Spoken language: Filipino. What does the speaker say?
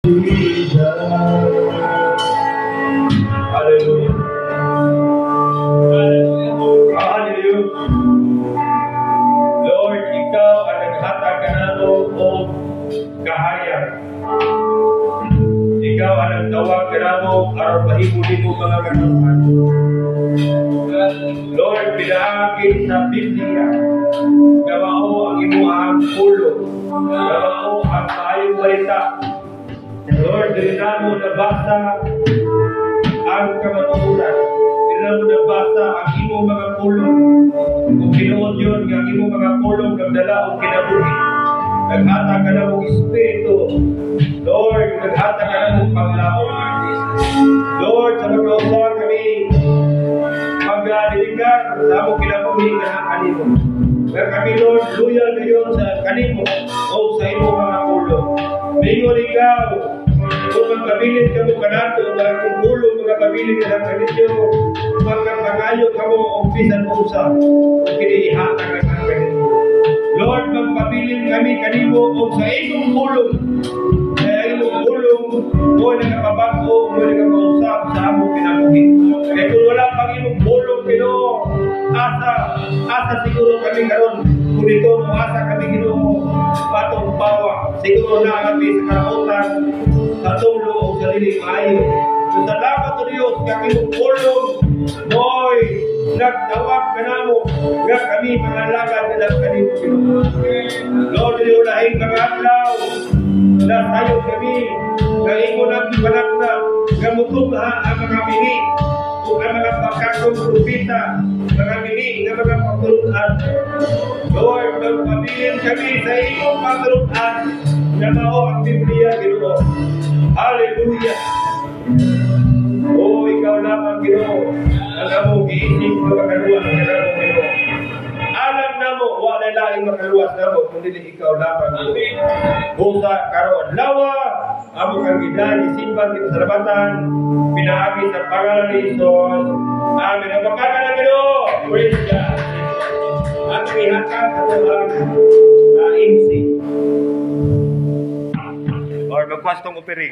Hallelujah. Hallelujah. Lord, ikaw ang naghatag kanamo o kaharian. Ikaw ang nagtawag kanamo aron mahimuli mo mga kanuhan. Lord, pinaagin sa Biblia, gamao ang imuhang pulo, gamao ang maayong balita. Lord, dili mo nabasa ang kamatuoran, dili mo nabasa ang imong mga pulong. Kung kinuod yun, ang imong mga pulong nagdala o kinabuhi. Naghatag ka na mong Espiritu. Lord, naghatag ka na mong panglaon. Lord, sa magkausawa kami, magdiligan sa among kinabuhi na ang kanimo. Kaya kami, Lord, loyal ngayon sa kanimo o sa imong mga pulong. Mingon ikaw, kung magkabilin ka mo kanato, kung pulong magkabilin ka ng kanito, magkapangayo ka mo o pisan mo sa kung kinihatag ka ng kanito. Lord, magpabilin kami kanimo o sa imong pulong. Kaya imong pulong, o nakapabago, o nakapausap sa among kinabuhi. Kaya kung wala pang imong pulong, Ginoo, asa siguro kami karon. Kung ito, asa kami Ginoo, patong bawa. Siguro na kami sa karautan, sa tulo o sa liling maayo. So, salamat o Diyos, kaya imong pulong, Boy, nagtawag ka na mo, nga kami mga lagad nila kanino Ginoo. Lord, ulahin mga adlaw, na tayo kami, na ingon ang ibanak na, gamutungha ang mga mini, o ang mga pagkakong propita, mga mini, na mga pagturuan. Lord, magpabilin kami sa iyong pagturuan, na mao ang Biblia, Ginoo. Hallelujah! O, ikaw lamang, Ginoo, ang among giisip mga kaluwas ng among Ginoo. Alam na mo, wala laing makaluwas na mo, kundi ikaw lamang, Ginoo. Busa karon lawa, among kang gidani, simpan kita sa labatan, pinaagi sa pangalan ni Jesus. Amen. Ang pagkaka na Ginoo, praise God. At ihatag sa tulang na MC. Or magkwastong opering.